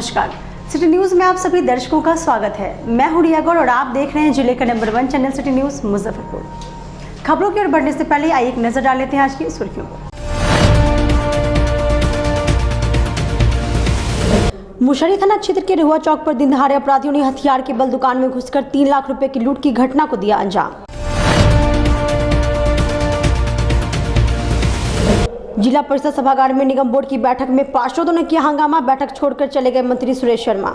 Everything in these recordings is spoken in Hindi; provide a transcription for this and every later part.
नमस्कार, सिटी न्यूज में आप सभी दर्शकों का स्वागत है। मैं हूं रिया गौड़ और आप देख रहे हैं जिले का number 1 channel city news Muzaffarpur. खबरों की ओर बढ़ने से पहले आइए एक नजर डाल लेते हैं आज की सुर्खियों को। मुशहरी थाना क्षेत्र के रहुआ चौक पर दिन दहाड़े अपराधियों ने हथियार के बल दुकान में घुसकर 3 लाख रुपए की लूट की घटना को दिया अंजाम। जिला परिषद सभागार में निगम बोर्ड की बैठक में पार्षदों ने किया हंगामा, बैठक छोड़कर चले गए मंत्री सुरेश शर्मा।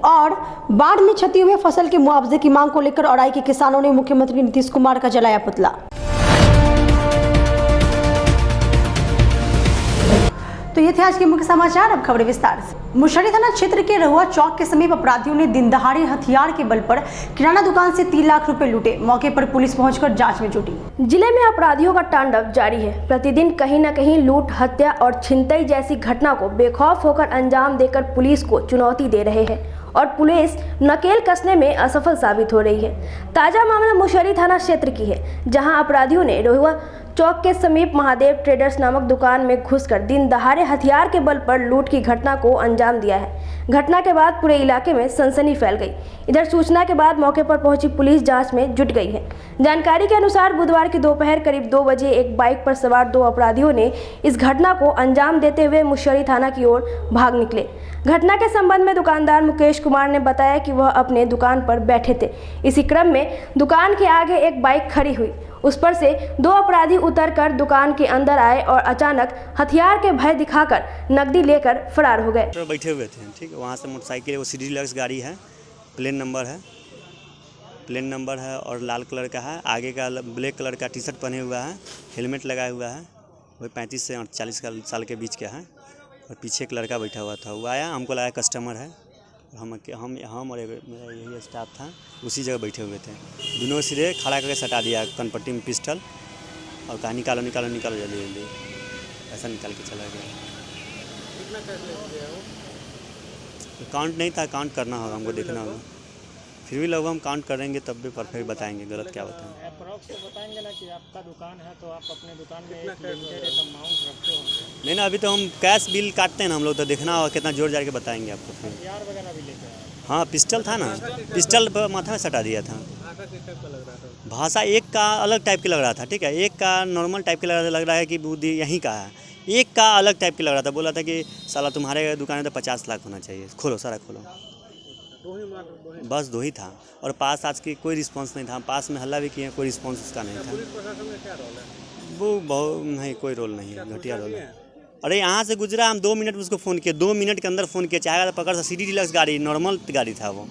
और बाढ़ में क्षति हुए फसल के मुआवजे की मांग को लेकर औराई के किसानों ने मुख्यमंत्री नीतीश कुमार का जलाया पुतला। तो ये थे आज के मुख्य समाचार। अब खबरें विस्तार से। मुशहरी थाना क्षेत्र के रहुआ चौक के समीप अपराधियों ने दिन दहाड़े हथियार के बल पर किराना दुकान से 3 लाख रुपए लूटे। मौके पर पुलिस पहुंचकर जांच में जुटी। जिले में अपराधियों का तांडव जारी है। प्रतिदिन कहीं न कहीं लूट, हत्या और छिनतई जैसी घटना को बेखौफ होकर अंजाम देकर पुलिस को चुनौती दे रहे हैं और पुलिस नकेल कसने में असफल साबित हो रही है। ताजा मामला मुशहरी थाना क्षेत्र की है, जहां अपराधियों ने रहुआ चौक के समीप महादेव ट्रेडर्स नामक दुकान में घुसकर दिन दहाड़े हथियार के बल पर लूट की घटना को अंजाम दिया है। घटना के बाद पूरे इलाके में सनसनी फैल गई। इधर सूचना के बाद मौके पर पहुंची पुलिस जांच में जुट गई है। जानकारी के अनुसार बुधवार की दोपहर करीब 2 बजे एक बाइक पर सवार 2 अपराधियों ने इस घटना को अंजाम देते हुए मुशहरी थाना की ओर भाग निकले। घटना के संबंध में दुकानदार मुकेश कुमार ने बताया कि वह अपने दुकान पर बैठे थे। इसी क्रम में दुकान के आगे एक बाइक खड़ी हुई, उस पर से 2 अपराधी उतरकर दुकान के अंदर आए और अचानक हथियार के भय दिखाकर नकदी लेकर फरार हो गए। बैठे हुए थे, ठीक है। वहाँ से मोटरसाइकिल, वो सिटी डीलक्स गाड़ी है, प्लेन नंबर है और लाल कलर का है। आगे का ब्लैक कलर का टी शर्ट पहने हुआ है, हेलमेट लगाया हुआ है। वही 35 से 40 साल के बीच का है और पीछे एक लड़का बैठा हुआ था। वो आया, हमको लगा कस्टमर है। हम और मेरा यही स्टाफ था, उसी जगह बैठे हुए थे। दोनों सिरे खड़ा करके सटा दिया कनपट्टी में पिस्टल और कहा निकालो जल्दी जल्दी, ऐसा निकाल के चला गया। कितना कैश ले गया वो? काउंट नहीं था, काउंट करना होगा, हमको देखना होगा। फिर भी लोग हम काउंट करेंगे तब भी परफेक्ट बताएंगे, गलत क्या बताएंगे। अप्रॉक्स तो बताएंगे ना कि आपका दुकान है तो आप अपने दुकान में एक लिमिटेड अमाउंट रखते होंगे। नहीं ना, अभी तो हम कैश बिल काटते हैं ना हम लोग, तो देखना होगा कितना जोड़ जाड़ के बताएंगे आपको। फिर हथियार वगैरह भी लेके आए? हाँ, पिस्टल था ना, पिस्टल पर माथा में सटा दिया था। भाषा एक का अलग टाइप की लग रहा था, ठीक है। एक का नॉर्मल टाइप के लग रहा है कि बुद्धि यहीं का है। एक का अलग टाइप की लग रहा था, बोला था कि साला तुम्हारे दुकान में तो 50 लाख होना चाहिए, खोलो सारा खोलो। बस 2 ही था और पास आज की कोई रिस्पांस नहीं था। पास में हल्ला भी किए, कोई रिस्पांस उसका नहीं था। वो बहुत नहीं, कोई रोल नहीं है, घटिया रोल है। अरे यहाँ से गुजरा, हम 2 मिनट में उसको फ़ोन किए, 2 मिनट के अंदर फ़ोन किया। चाहेगा तो पकड़ सकता, सिटी डीलक्स गाड़ी नॉर्मल गाड़ी था, वो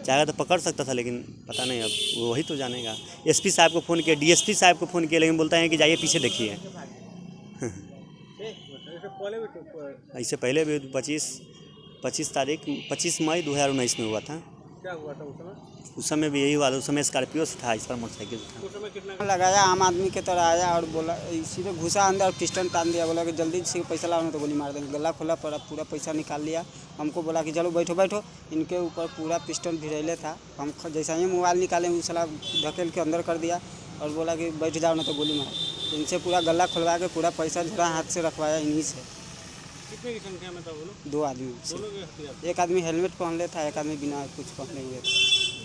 चाहेगा तो पकड़ सकता था, लेकिन पता नहीं, अब वही तो जानेगा। एसपी साहब को फ़ोन किया, डीएसपी साहब को फ़ोन किया, लेकिन बोलता है कि जाइए पीछे देखिए। इससे पहले भी 25 मई 2019 में हुआ था। क्या हुआ था उस समय? उस समय भी यही हुआ था। उस समय स्कॉर्पियो से था, इस पर मोटरसाइकिल था। उस समय कितना लगाया, आम आदमी के तरह आया और बोला, सीधे घुसा अंदर और पिस्टन तान दिया। बोला कि जल्दी से पैसा लाओ ना तो गोली मार देंगे। गला खोला, पर पूरा पैसा निकाल लिया। हमको बोला कि चलो बैठो। इनके ऊपर पूरा पिस्टन भिड़ैले था। हम जैसा ही मोबाइल निकाले, उस साला ढकेल के अंदर कर दिया और बोला कि बैठ जाओ ना तो गोली मार। इनसे पूरा गला खुलवा के पूरा पैसा झोरा हाथ से रखवाया इन्हीं से। कितने की संख्या में था वो लोग? 2 आदमी से। दोनों के हथियार? एक आदमी हेलमेट पहन ले था, एक आदमी बिना कुछ पहने हुए था।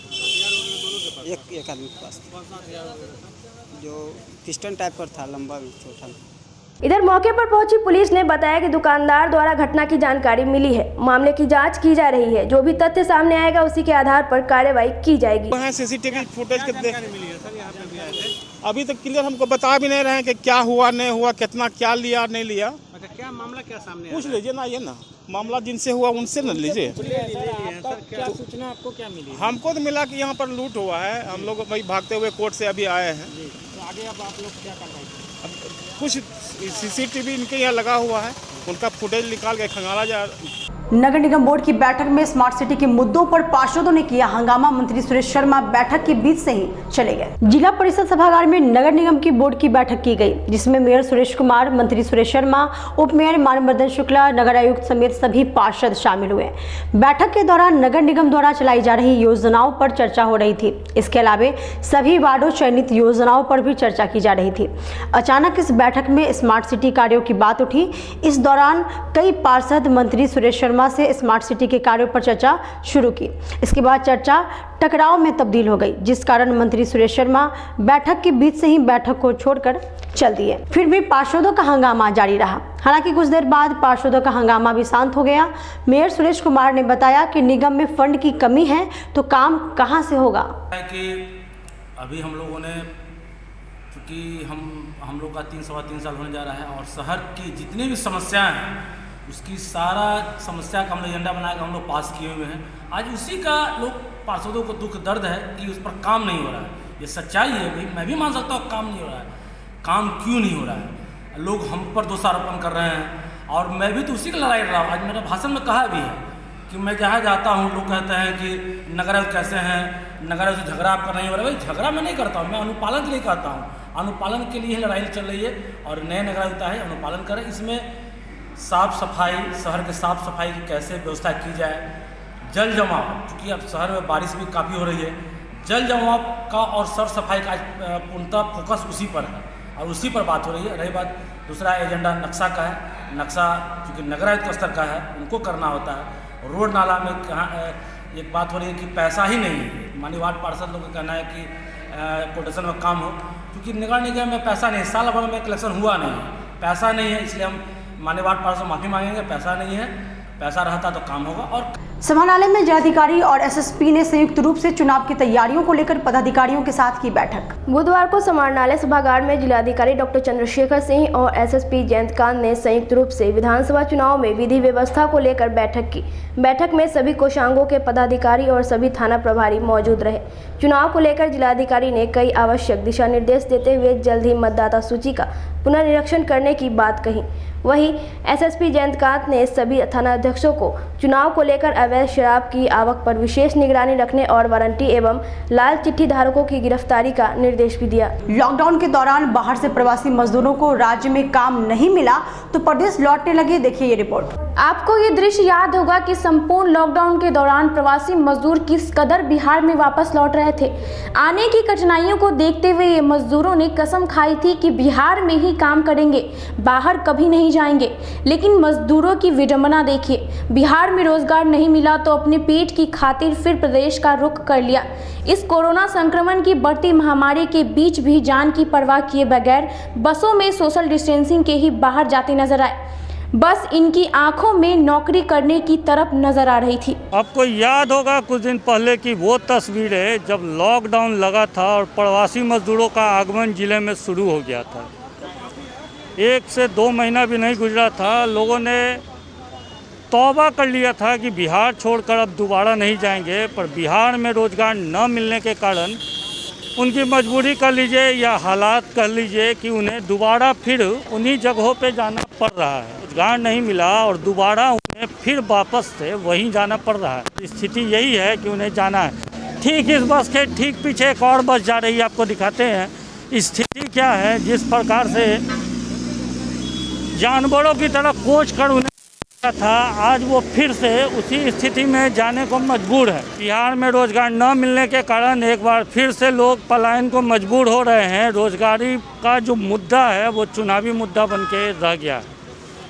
हथियार वगैरह दोनों के पास? एक आदमी के पास कौन सा हथियार वगैरह था? जो पिस्टन टाइप पर था, लंबा छोटा। इधर मौके पर पहुंची पुलिस ने बताया कि दुकानदार द्वारा घटना की जानकारी मिली है। मामले की जांच की जा रही है। जो भी तथ्य सामने आएगा उसी के आधार पर कार्रवाई की जाएगी। वहाँ सीसीटीवी फुटेज के देख, मिली है सर, यहाँ पे भी आए थे। अभी तक क्लियर हमको बता भी नहीं रहे हैं कि क्या हुआ नहीं हुआ, कितना क्या लिया नहीं लिया। अच्छा, क्या मामला क्या सामने पूछ लीजिए ना, ये ना मामला जिनसे हुआ उनसे न लीजिए। क्या सूचना आपको क्या मिली? हमको तो मिला कि यहाँ पर लूट हुआ है। हम लोग भाई भागते हुए कोर्ट से अभी आए हैं। तो आगे अब आप लोग क्या कार्रवाई करेंगे? अब कुछ सीसीटीवी इनके यहाँ लगा हुआ है, उनका फुटेज निकाल के खंगाला जा। नगर निगम बोर्ड की बैठक में स्मार्ट सिटी के मुद्दों पर पार्षदों ने किया हंगामा। मंत्री सुरेश शर्मा बैठक के बीच से ही चले गए। जिला परिषद सभागार में नगर निगम की बोर्ड की बैठक की गई, जिसमें मेयर सुरेश कुमार, मंत्री सुरेश शर्मा, उप मेयर मानवर्धन शुक्ला, नगर आयुक्त समेत सभी पार्षद शामिल हुए। बैठक के दौरान नगर निगम द्वारा चलाई जा रही योजनाओं पर चर्चा हो रही थी। इसके अलावा सभी वार्डों चयनित योजनाओं पर भी चर्चा की जा रही थी। अचानक इस बैठक में स्मार्ट सिटी कार्यों की बात उठी। इस दौरान कई पार्षद मंत्री सुरेश शर्मा से स्मार्ट सिटी के कार्यों पर चर्चा शुरू की। इसके बाद चर्चा टकराव में तब्दील हो गई, जिस कारण मंत्री सुरेश शर्मा बैठक के बीच से ही बैठक को छोड़कर चल दिए। फिर भी पार्षदों का हंगामा जारी रहा। हालांकि कुछ देर बाद पार्षदों का हंगामा भी शांत हो गया। मेयर सुरेश कुमार ने बताया कि निगम में फंड की कमी है तो काम कहां से होगा। कि अभी हम लोगों ने, क्योंकि हम लोग का 3-3.25 साल होने जा रहा है और शहर की जितनी भी समस्याएं हैं उसकी सारा समस्या का हम लोग एजेंडा बनाकर हम लोग पास किए हुए हैं। आज उसी का लोग पार्षदों को दुख दर्द है कि उस पर काम नहीं हो रहा है। ये सच्चाई है भाई, मैं भी मान सकता हूँ काम नहीं हो रहा है। काम क्यों नहीं हो रहा है? लोग हम पर दोषारोपण कर रहे हैं और मैं भी तो उसी की लड़ाई लड़ रहा हूँ। आज मेरे भाषण में कहा भी है कि मैं जहाँ जाता हूँ लोग कहते हैं कि नगर आयुक्त कैसे हैं, नगर आयुक्त से झगड़ा आपका नहीं हो रहा है। भाई झगड़ा मैं नहीं करता हूँ, मैं अनुपालन के लिए कहता हूँ। अनुपालन के लिए ही लड़ाई चल रही है और नए नगर आयुक्त है अनुपालन करें। इसमें साफ़ सफाई, शहर के साफ़ सफाई की कैसे व्यवस्था की जाए, जल जमाव, क्योंकि अब शहर में बारिश भी काफ़ी हो रही है, जल जमाव का और साफ सफाई का पूर्णतः फोकस उसी पर है और उसी पर बात हो रही है। रही बात दूसरा एजेंडा नक्शा का है। नक्शा क्योंकि नगर आयुक्त स्तर का है, उनको करना होता है। रोड नाला में कहाँ एक बात हो रही है कि पैसा ही नहीं है। माननीय वार्ड पार्षद लोगों का कहना है कि कोटेशन में काम हो, क्योंकि नगर निगम में पैसा नहीं है। साल भर में कलेक्शन हुआ नहीं है, पैसा नहीं है, इसलिए हम माननीय वार्ड पार्षद माफ़ी मांगेंगे। पैसा नहीं है, पैसा रहता तो काम होगा। और समाहरणालय में जिलाधिकारी और एसएसपी ने संयुक्त रूप से चुनाव की तैयारियों को लेकर पदाधिकारियों के साथ की बैठक। बुधवार को समाहरणालय सभागार में जिलाधिकारी डॉक्टर चंद्रशेखर सिंह और एसएसपी जयंतकांत ने संयुक्त रूप से विधानसभा चुनाव में विधि व्यवस्था को लेकर बैठक की। बैठक में सभी कोषांगों के पदाधिकारी और सभी थाना प्रभारी मौजूद रहे। चुनाव को लेकर जिलाधिकारी ने कई आवश्यक दिशा निर्देश देते हुए जल्द ही मतदाता सूची का पुनर्निरीक्षण करने की बात कही। वहीं एसएसपी जयंतकांत ने सभी थानाध्यक्षों को चुनाव को लेकर अवैध शराब की आवक पर विशेष निगरानी रखने और वारंटी एवं लाल चिट्ठी धारकों की गिरफ्तारी का निर्देश भी दिया। लॉकडाउन के दौरान बाहर से प्रवासी मजदूरों को राज्य में काम नहीं मिला तो प्रदेश लौटने लगे। देखिए ये रिपोर्ट। आपको ये दृश्य याद होगा कि संपूर्ण लॉकडाउन के दौरान प्रवासी मजदूर किस कदर बिहार में वापस लौट रहे थे। आने की कठिनाइयों को देखते हुए ये मजदूरों ने कसम खाई थी कि बिहार में ही काम करेंगे, बाहर कभी नहीं जाएंगे। लेकिन मजदूरों की विडंबना देखिए, बिहार में रोजगार नहीं मिला तो अपने पेट की खातिर फिर प्रदेश का रुख कर लिया। इस कोरोना संक्रमण की बढ़ती महामारी के बीच भी जान की परवाह किए बगैर बसों में सोशल डिस्टेंसिंग के ही बाहर जाते नजर आए। बस इनकी आंखों में नौकरी करने की तरफ नजर आ रही थी। आपको याद होगा कुछ दिन पहले की वो तस्वीरें जब लॉकडाउन लगा था और प्रवासी मजदूरों का आगमन जिले में शुरू हो गया था। 1 से 2 महीना भी नहीं गुजरा था, लोगों ने तौबा कर लिया था कि बिहार छोड़कर अब दोबारा नहीं जाएंगे। पर बिहार में रोजगार न मिलने के कारण उनकी मजबूरी कर लीजिए या हालात कर लीजिए कि उन्हें दोबारा फिर उन्हीं जगहों पे जाना पड़ रहा है। रोजगार नहीं मिला और दोबारा उन्हें फिर वापस से वहीं जाना पड़ रहा है। स्थिति यही है कि उन्हें जाना है। ठीक इस बस के ठीक पीछे एक और बस जा रही है, आपको दिखाते हैं स्थिति क्या है। जिस प्रकार से जानवरों की तरह कोच कर उन्हें था, आज वो फिर से उसी स्थिति में जाने को मजबूर है। बिहार में रोजगार न मिलने के कारण एक बार फिर से लोग पलायन को मजबूर हो रहे हैं। रोजगारी का जो मुद्दा है वो चुनावी मुद्दा बन के रह गया।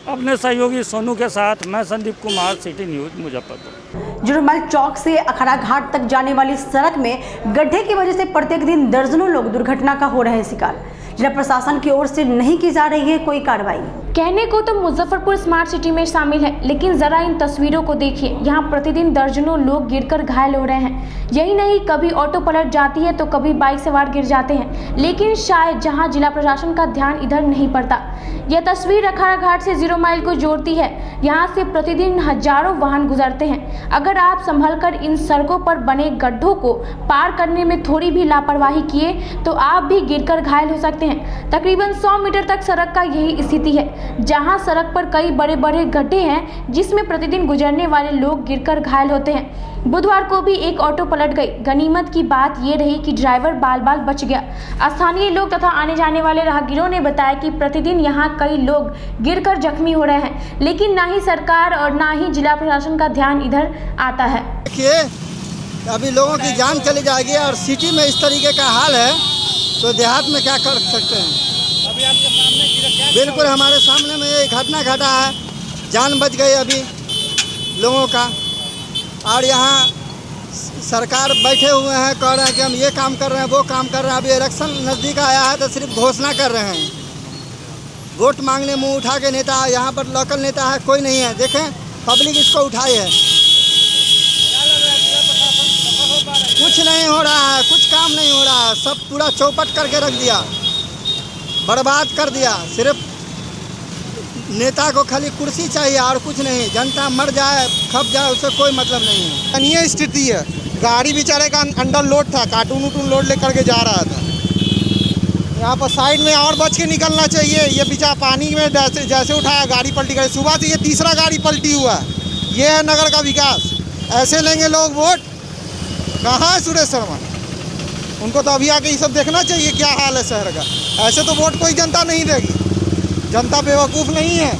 अपने सहयोगी सोनू के साथ मैं संदीप कुमार, सिटी न्यूज़ मुजफ्फरपुर। जुर्मल चौक से अखड़ा घाट तक जाने वाली सड़क में गड्ढे की वजह से प्रत्येक दिन दर्जनों लोग दुर्घटना का हो रहे हैं शिकार। जिला प्रशासन की ओर से नहीं की जा रही है कोई कार्रवाई। कहने को तो मुजफ्फरपुर स्मार्ट सिटी में शामिल है, लेकिन जरा इन तस्वीरों को देखिए। यहाँ प्रतिदिन दर्जनों लोग गिरकर घायल हो रहे हैं। यही नहीं, कभी ऑटो पलट जाती है तो कभी बाइक सवार गिर जाते हैं। लेकिन शायद जहाँ जिला प्रशासन का ध्यान इधर नहीं पड़ता। यह तस्वीर अखाड़ा घाट से 0 माइल को जोड़ती है। यहाँ से प्रतिदिन हजारों वाहन गुजरते हैं। अगर आप संभलकर इन सड़कों पर बने गड्ढों को पार करने में थोड़ी भी लापरवाही किए तो आप भी गिरकर घायल हो सकते हैं। तकरीबन 100 मीटर तक सड़क का यही स्थिति है। जहां सड़क पर कई बड़े बड़े गड्ढे हैं जिसमें प्रतिदिन गुजरने वाले लोग गिरकर घायल होते हैं। बुधवार को भी एक ऑटो पलट गई। गनीमत की बात ये रही कि ड्राइवर बाल बाल बच गया। स्थानीय लोग तथा आने जाने वाले राहगीरों ने बताया कि प्रतिदिन यहाँ कई लोग गिरकर जख्मी हो रहे हैं, लेकिन ना ही सरकार और ना ही जिला प्रशासन का ध्यान इधर आता है। देखिए, अभी लोगों की जान चली जाएगी और सिटी में इस तरीके का हाल है तो देहात में क्या कर सकते हैं। अभी आपके सामने बिल्कुल हमारे सामने में ये घटना घटा है, जान बच गई अभी लोगों का। और यहाँ सरकार बैठे हुए हैं, कह रहे हैं कि हम ये काम कर रहे हैं, वो काम कर रहे हैं। अभी इलेक्शन नज़दीक आया है तो सिर्फ घोषणा कर रहे हैं। वोट मांगने मुंह उठा के नेता, यहाँ पर लोकल नेता है कोई नहीं है। देखें पब्लिक इसको उठाई है, कुछ नहीं हो रहा है, कुछ काम नहीं हो रहा है। सब पूरा चौपट करके रख दिया, बर्बाद कर दिया। सिर्फ नेता को खाली कुर्सी चाहिए और कुछ नहीं। जनता मर जाए खप जाए उससे कोई मतलब नहीं है। दयनीय स्थिति है। गाड़ी बेचारे का अंडर लोड था, कार्टून उटून लोड लेकर के जा रहा था। यहाँ पर साइड में और बच के निकलना चाहिए। ये बेचारा पानी में जैसे उठाया गाड़ी पलटी गई। सुबह से ये तीसरा गाड़ी पलटी हुआ है। ये है नगर का विकास। ऐसे लेंगे लोग वोट? कहाँ है सुरेश शर्मा? उनको तो अभी आके ये सब देखना चाहिए क्या हाल है शहर का। ऐसे तो वोट कोई जनता नहीं देगी। जनता बेवकूफ़ नहीं है।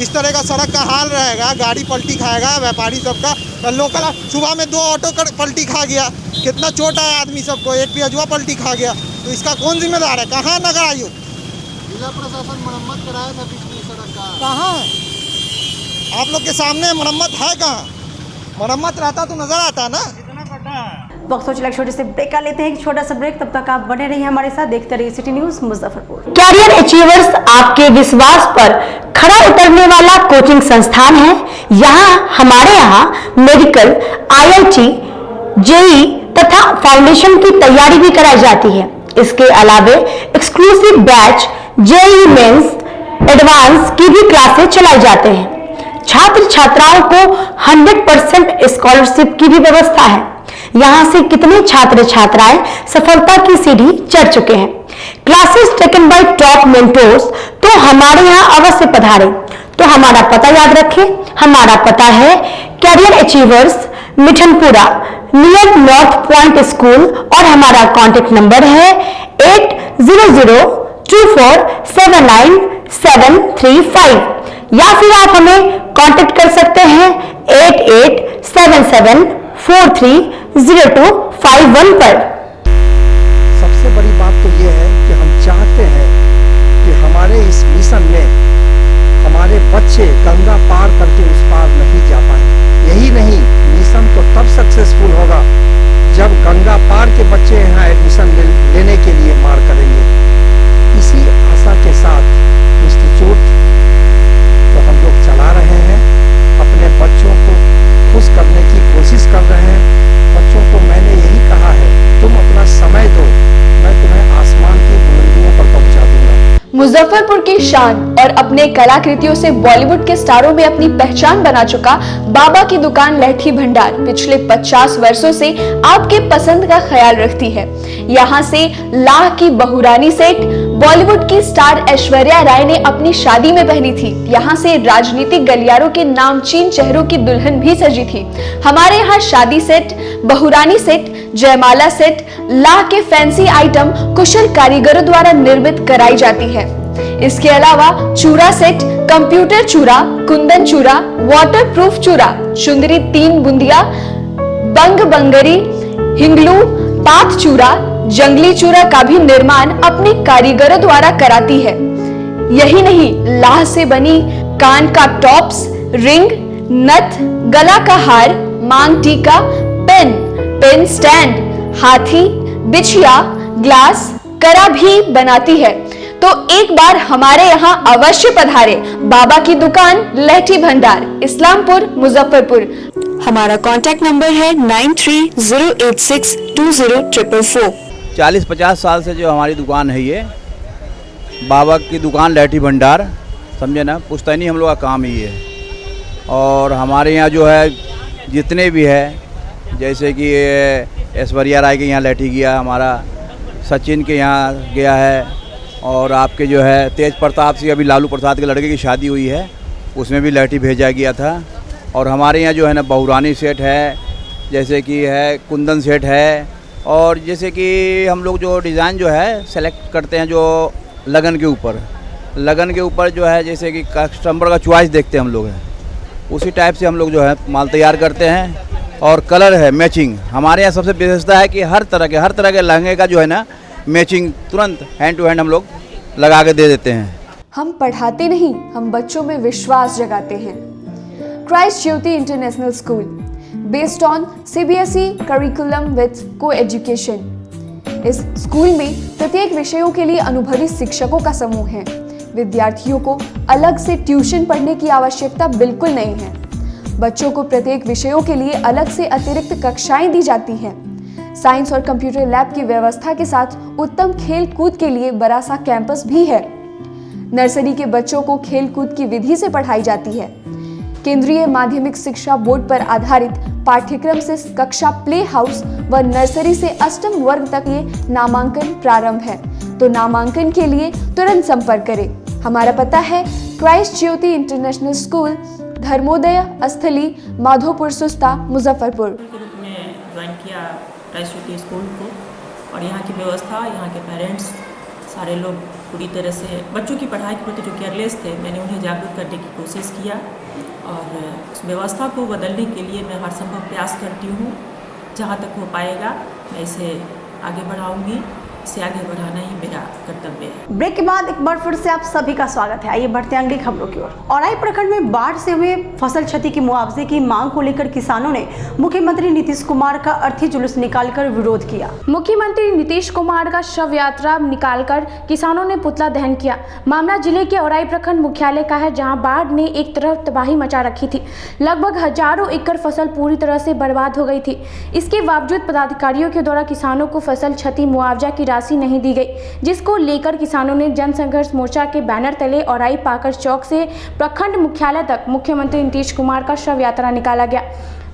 इस तरह का सड़क का हाल रहेगा, गाड़ी पलटी खाएगा व्यापारी सबका। लोकल सुबह में 2 ऑटो पलटी खा गया, कितना चोट आया आदमी सबको। एक पियजुआ पलटी खा गया, तो इसका कौन जिम्मेदार है? कहाँ नगर आयोग? जिला प्रशासन मरम्मत कराया था पिछली सड़क का, कहाँ है? आप लोग के सामने मरम्मत है कहाँ? मरम्मत रहता तो नजर आता ना। वक्त हो चला छोटे से ब्रेक का लेते हैं, एक छोटा सा ब्रेक। तब तक आप बने रहिए हमारे साथ, देखते रहिए city news Muzaffarpur. Career achievers आपके विश्वास पर खरा उतरने वाला कोचिंग संस्थान है। हमारे यहाँ मेडिकल, IIT, JEE तथा फाउंडेशन की तैयारी भी कराई जाती है। इसके अलावे exclusive batch JEE mains, advance की भी क्लासेस चलाई जाते हैं। छात्र छात्राओं को 100% स्कॉलरशिप की भी व्यवस्था है। यहाँ से कितने छात्र छात्राएं सफलता की सीढ़ी चढ़ चुके हैं। Classes taken by top mentors, तो हमारे यहाँ अवश्य पधारें। तो हमारा पता याद रखें, हमारा पता है career achievers, Mithanpura, near North Point School, और हमारा कॉन्टेक्ट नंबर है 8002479735, या फिर आप हमें कांटेक्ट कर सकते हैं 8877430251 पर। सबसे बड़ी बात तो ये है कि हम चाहते हैं कि हमारे इस मिशन में हमारे बच्चे गंगा पार करके उस पार नहीं जा पाए। यही नहीं, मिशन तो तब सक्सेसफुल होगा जब गंगा पार के बच्चे यहाँ एडमिशन लेने के लिए मार करेंगे। इसी आशा के साथ इंस्टीट्यूट तो हम लोग चला रहे हैं, अपने बच्चों को खुश करने की कोशिश कर रहे हैं। बच्चों को मैंने यही कहा है, तुम अपना समय दो, मैं तुम्हें आसमान की बुलंदियों पर पहुंचा दूंगा। मुजफ्फरपुर की शान और अपने कलाकृतियों से बॉलीवुड के स्टारों में अपनी पहचान बना चुका बाबा की दुकान लहठी भंडार पिछले 50 वर्षों से आपके पसंद का ख्याल रखती है। यहाँ से लाह की बहुरानी सेट बॉलीवुड की स्टार ऐश्वर्या राय ने अपनी शादी में पहनी थी। यहाँ से राजनीतिक गलियारों के नामचीन चेहरों की दुल्हन भी सजी थी। हमारे यहाँ शादी सेट, बहुरानी सेट, जयमाला सेट, लाह के फैंसी आइटम कुशल कारीगरों द्वारा निर्मित कराई जाती है। इसके अलावा चूड़ा सेट, कंप्यूटर चूड़ा, कुंदन चूड़ा, वाटरप्रूफ चूड़ा, चुंदरी 3 बुंदिया, बंग बंगरी, हिंगलू, पात चूड़ा, जंगली चूड़ा का भी निर्माण अपने कारीगरों द्वारा कराती है। यही नहीं, लाह से बनी कान का टॉप्स, रिंग, नथ, गला का हार, मांग टीका, पेन स्टैंड, हाथी, बिछिया, ग्लास, करा भी बनाती है। तो एक बार हमारे यहाँ अवश्य पधारे। बाबा की दुकान लहठी भंडार, इस्लामपुर, मुजफ्फरपुर। हमारा कांटेक्ट नंबर है 9308620444। 40-50 साल से जो हमारी दुकान है, ये बाबा की दुकान लहठी भंडार, समझे ना, पुश्तैनी हम लोग का काम ही है। और हमारे यहाँ जो है जितने भी है, जैसे कि ऐश्वर्या राय के यहाँ लहठी गया, हमारा सचिन के यहाँ गया है, और आपके जो है तेज प्रताप सिंह, अभी लालू प्रसाद के लड़के की शादी हुई है, उसमें भी लाइट भेजा गया था। और हमारे यहाँ जो है ना बहुरानी सेट है, जैसे कि है कुंदन सेट है, और जैसे कि हम लोग जो डिज़ाइन जो है सेलेक्ट करते हैं जो लगन के ऊपर जो है, जैसे कि कस्टमर का चॉइस देखते हैं हम लोग हैं, उसी टाइप से हम लोग जो है माल तैयार करते हैं। और कलर है मैचिंग, हमारे यहाँ सबसे विशेषता है कि हर तरह के लहंगे का जो है ना मैचिंग तुरंत हैंड टू हैंड हम लोग लगा के दे देते हैं। हम पढ़ाते नहीं, हम बच्चों में विश्वास जगाते हैं। Christ Jyoti international school, based on CBSE curriculum with coeducation. इस स्कूल में प्रत्येक विषयों के लिए अनुभवी शिक्षकों का समूह है। विद्यार्थियों को अलग से ट्यूशन पढ़ने की आवश्यकता बिल्कुल नहीं है। बच्चों को प्रत्येक विषयों के लिए अलग से अतिरिक्त कक्षाएं दी जाती हैं। साइंस और कंप्यूटर लैब की व्यवस्था के साथ उत्तम खेल कूद के लिए बड़ा सा कैंपस भी है। नर्सरी के बच्चों को खेल कूद की विधि से पढ़ाई जाती है। केंद्रीय माध्यमिक शिक्षा बोर्ड पर आधारित पाठ्यक्रम से कक्षा प्ले हाउस व नर्सरी से अष्टम वर्ग तक ये नामांकन प्रारंभ है। तो नामांकन के लिए तुरंत संपर्क करें। हमारा पता है Christ Jyoti international school, Dharmodaya स्थली, माधोपुर सुस्ता, मुजफ्फरपुर। ज्वाइन किया क्राइस्ट ज्योति स्कूल को, और यहाँ की व्यवस्था, यहाँ के पेरेंट्स सारे लोग पूरी तरह से बच्चों की पढ़ाई के प्रति जो केयरलेस थे, मैंने उन्हें जागरूक करने की कोशिश किया और उस व्यवस्था को बदलने के लिए मैं हर संभव प्रयास करती हूँ। जहाँ तक हो पाएगा मैं इसे आगे बढ़ाऊँगी, इसे आगे बढ़ाना ही मेरा कर्तव्य है। ब्रेक के बाद एक बार फिर से आप सभी का स्वागत है। आइए बढ़ते हैं अगली खबरों की ओर। औराई प्रखंड में बाढ़ से हुए फसल क्षति की मुआवजे की मांग को लेकर किसानों ने मुख्यमंत्री नीतीश कुमार का अर्थी जुलूस निकालकर विरोध किया। मुख्यमंत्री नीतीश कुमार का शव यात्रा निकालकर किसानों ने पुतला दहन किया। मामला जिले के औराई प्रखंड मुख्यालय का है, जहाँ बाढ़ ने एक तरफ तबाही मचा रखी थी। लगभग हजारों एकड़ फसल पूरी तरह से बर्बाद हो गई थी। इसके बावजूद पदाधिकारियों के द्वारा किसानों को फसल क्षति मुआवजा की राशि नहीं दी गई, जिसको लेकर किसानों ने जन संघर्ष मोर्चा के बैनर तले औराई पाकर चौक से प्रखंड मुख्यालय तक मुख्यमंत्री नीतीश कुमार का शव यात्रा निकाला गया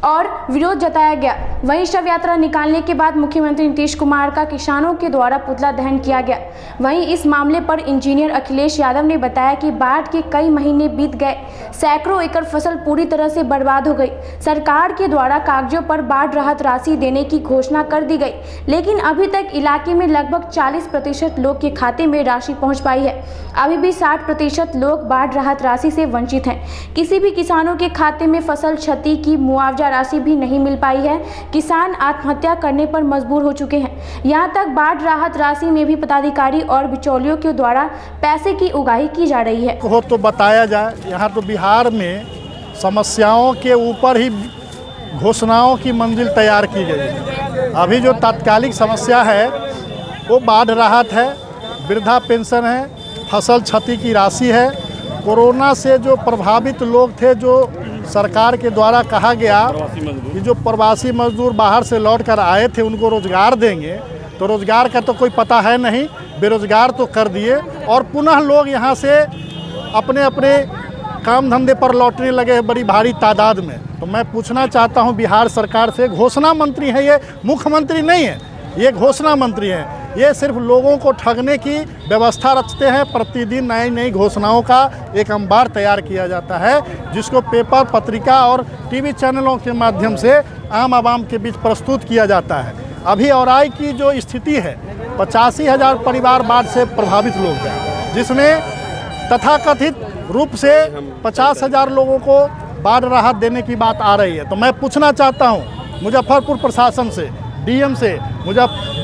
और विरोध जताया गया। वहीं शव यात्रा निकालने के बाद मुख्यमंत्री नीतीश कुमार का किसानों के द्वारा पुतला दहन किया गया। वहीं इस मामले पर इंजीनियर अखिलेश यादव ने बताया कि बाढ़ के कई महीने बीत गए, सैकड़ों एकड़ फसल पूरी तरह से बर्बाद हो गई। सरकार के द्वारा कागजों पर बाढ़ राहत राशि देने की घोषणा कर दी गई, लेकिन अभी तक इलाके में लगभग 40% लोग के खाते में राशि पहुँच पाई है। अभी भी 60% लोग बाढ़ राहत राशि से वंचित हैं। किसी भी किसानों के खाते में फसल क्षति की मुआवजा राशि भी नहीं मिल पाई है। किसान आत्महत्या करने पर मजबूर हो चुके हैं। यहां तक बाढ़ राहत राशि में भी पदाधिकारी और बिचौलियों के द्वारा पैसे की उगाही की जा रही है। हो तो बताया जाए, यहाँ तो बिहार में समस्याओं के ऊपर ही घोषणाओं की मंजिल तैयार की गई है। अभी जो तात्कालिक समस्या है वो बाढ़ राहत है, वृद्धा पेंशन है, फसल क्षति की राशि है। कोरोना से जो प्रभावित लोग थे, जो सरकार के द्वारा कहा गया कि जो प्रवासी मजदूर बाहर से लौट कर आए थे उनको रोजगार देंगे, तो रोजगार का तो कोई पता है नहीं, बेरोजगार तो कर दिए और पुनः लोग यहाँ से अपने अपने काम धंधे पर लौटने लगे हैं बड़ी भारी तादाद में। तो मैं पूछना चाहता हूँ बिहार सरकार से, घोषणा मंत्री है ये, मुख्यमंत्री नहीं है, ये घोषणा मंत्री है। ये सिर्फ लोगों को ठगने की व्यवस्था रचते हैं। प्रतिदिन नई नई घोषणाओं का एक अंबार तैयार किया जाता है, जिसको पेपर, पत्रिका और टीवी चैनलों के माध्यम से आम आवाम के बीच प्रस्तुत किया जाता है। अभी औराई की जो स्थिति है, 85,000 परिवार बाढ़ से प्रभावित लोग हैं, जिसमें तथाकथित रूप से 50,000 लोगों को बाढ़ राहत देने की बात आ रही है। तो मैं पूछना चाहता हूँ मुजफ्फरपुर प्रशासन से, डीएम से,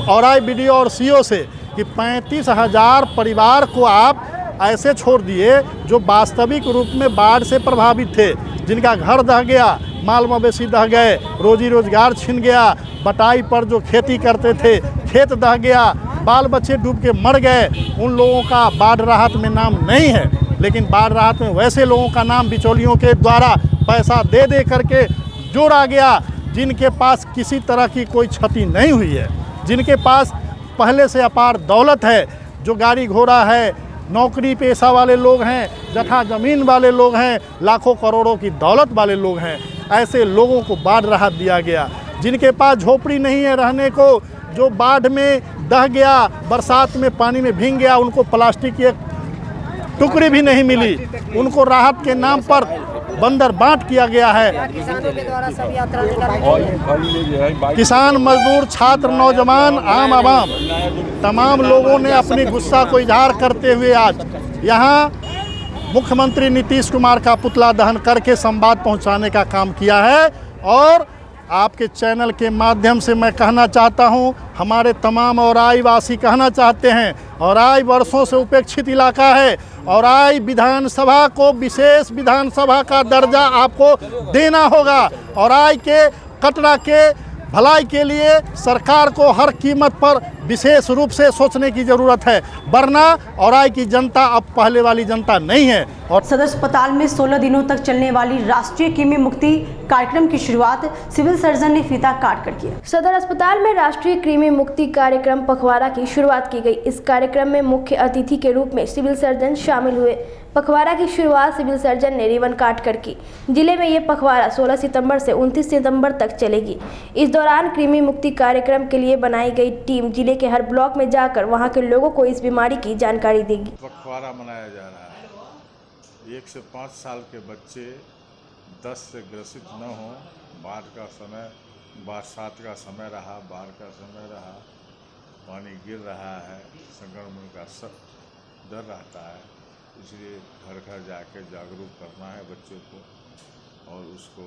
औराई बीडीओ और सीओ से कि 35,000 परिवार को आप ऐसे छोड़ दिए जो वास्तविक रूप में बाढ़ से प्रभावित थे, जिनका घर दह गया, माल मवेशी दह गए, रोजी रोजगार छिन गया, बटाई पर जो खेती करते थे खेत दह गया, बाल बच्चे डूब के मर गए। उन लोगों का बाढ़ राहत में नाम नहीं है, लेकिन बाढ़ राहत में वैसे लोगों का नाम बिचौलियों के द्वारा पैसा दे दे करके जोड़ा गया, जिनके पास किसी तरह की कोई क्षति नहीं हुई है, जिनके पास पहले से अपार दौलत है, जो गाड़ी घोड़ा है, नौकरी पेशा वाले लोग हैं, जगह ज़मीन वाले लोग हैं, लाखों करोड़ों की दौलत वाले लोग हैं। ऐसे लोगों को बाढ़ राहत दिया गया। जिनके पास झोपड़ी नहीं है रहने को, जो बाढ़ में दह गया, बरसात में पानी में भीग गया, उनको प्लास्टिक की एक टुकड़ी भी नहीं मिली। उनको राहत के नाम पर बंदर बांट किया गया है। किसान, मजदूर, छात्र, नौजवान, आम आवाम तमाम लोगों ने अपनी गुस्सा को इजहार करते हुए आज यहाँ मुख्यमंत्री नीतीश कुमार का पुतला दहन करके संवाद पहुंचाने का काम किया है। और आपके चैनल के माध्यम से मैं कहना चाहता हूं, हमारे तमाम औराई वासी कहना चाहते हैं, औराई वर्षों से उपेक्षित इलाका है। औराई विधानसभा को विशेष विधानसभा का दर्जा आपको देना होगा। औराई के कटरा के भलाई के लिए सरकार को हर कीमत पर विशेष रूप से सोचने की ज़रूरत है, वरना औराई की जनता अब पहले वाली जनता नहीं है। और सदर अस्पताल में 16 दिनों तक चलने वाली राष्ट्रीय कृमि मुक्ति कार्यक्रम की शुरुआत सिविल सर्जन ने फीता काट कर की। सदर अस्पताल में राष्ट्रीय कृमि मुक्ति कार्यक्रम पखवाड़ा की शुरुआत की गई। इस कार्यक्रम में मुख्य अतिथि के रूप में सिविल सर्जन शामिल हुए। पखवाड़ा की शुरुआत सिविल सर्जन ने रिबन काट कर की। जिले में ये पखवाड़ा 16 सितंबर से 29 सितंबर तक चलेगी। इस दौरान कृमि मुक्ति कार्यक्रम के लिए बनाई गई टीम जिले के हर ब्लॉक में जाकर वहां के लोगों को इस बीमारी की जानकारी देगी। पखवाड़ा मनाया जा रहा है। 1 से 5 साल के बच्चे दस्त से ग्रसित न हो। बाढ़ का समय, बरसात का समय रहा, बाढ़ का समय रहा, पानी गिर रहा है, संक्रमण का सब डर रहता है, इसलिए घर घर जाके जागरूक करना है बच्चों को और उसको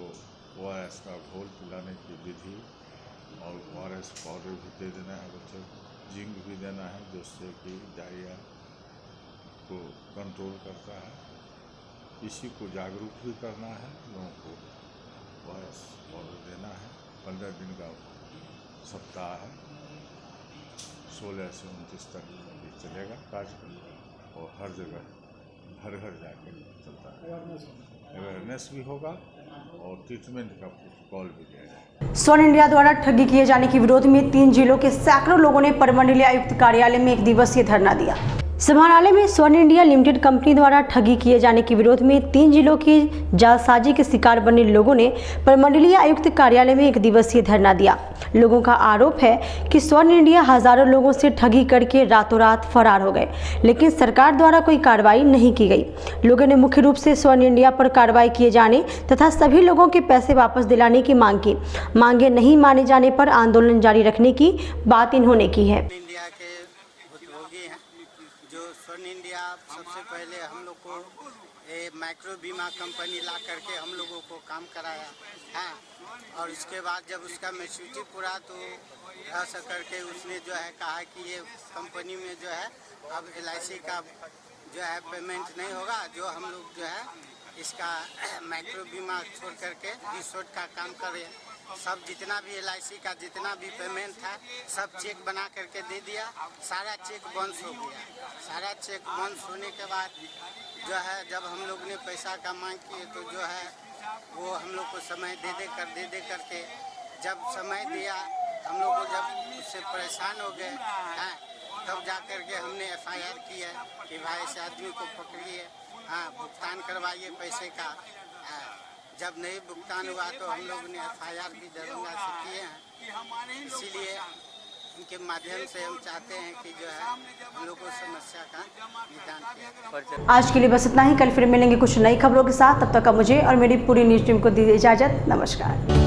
ORS का घोल पिलाने की विधि और ORS पाउडर भी दे देना है बच्चों को, जिंक भी देना है जिससे कि डायरिया को कंट्रोल करता है। इसी को जागरूक भी करना है, लोगों को ORS पाउडर देना है। 15 दिन का सप्ताह है, 16 से 29 तक ये चलेगा कार्यक्रम और हर जगह घर घर जाकर चलता है। अवेयरनेस भी होगा और ट्रीटमेंट का प्रोटोकॉल भी दिया जाएगा। स्वर्ण इंडिया द्वारा ठगी किए जाने के विरोध में 3 जिलों के सैकड़ों लोगों ने परमंडलीय आयुक्त कार्यालय में 1 दिवसीय धरना दिया। समाहरणालय में स्वर्ण इंडिया लिमिटेड कंपनी द्वारा ठगी किए जाने के विरोध में 3 जिलों की जालसाजी के शिकार बने लोगों ने प्रमंडलीय आयुक्त कार्यालय में 1 दिवसीय धरना दिया। लोगों का आरोप है कि स्वर्ण इंडिया हजारों लोगों से ठगी करके रातों रात फरार हो गए, लेकिन सरकार द्वारा कोई कार्रवाई नहीं की गई। लोगों ने मुख्य रूप से स्वर्ण इंडिया पर कार्रवाई किए जाने तथा सभी लोगों के पैसे वापस दिलाने की मांग की। मांगे नहीं माने जाने पर आंदोलन जारी रखने की बात इन्होंने की है। सबसे पहले हम लोग को माइक्रो बीमा कंपनी ला करके हम लोगों को काम कराया है और इसके बाद जब उसका मैच्योरिटी पूरा तो रह करके उसने जो है कहा कि ये कंपनी में जो है अब LIC का जो है पेमेंट नहीं होगा, जो हम लोग जो है इसका माइक्रो बीमा छोड़ करके रिसोर्ट का काम करें। सब जितना भी LIC का जितना भी पेमेंट था सब चेक बना करके दे दिया। सारा चेक बाउंस हो गया। सारा चेक बाउंस होने के बाद जो है जब हम लोग ने पैसा का मांग किए तो जो है वो हम लोग को समय दे दे करके जब समय दिया हम लोग को जब उससे परेशान हो गए हैं तब जा कर के हमने FIR की है कि भाई ऐसे आदमी को पकड़िए, हाँ भुगतान करवाइए पैसे का। जब नहीं भुगतान हुआ तो हम लोग ने FIR भी दरभंगा से किए हैं। इसीलिए इनके माध्यम से हम चाहते हैं कि जो है हम लोग को समस्या का निदान किया। आज के लिए बस इतना ही। कल फिर मिलेंगे कुछ नई खबरों के साथ। तब तक का मुझे और मेरी पूरी न्यूज़ टीम को दीजिए इजाज़त। नमस्कार।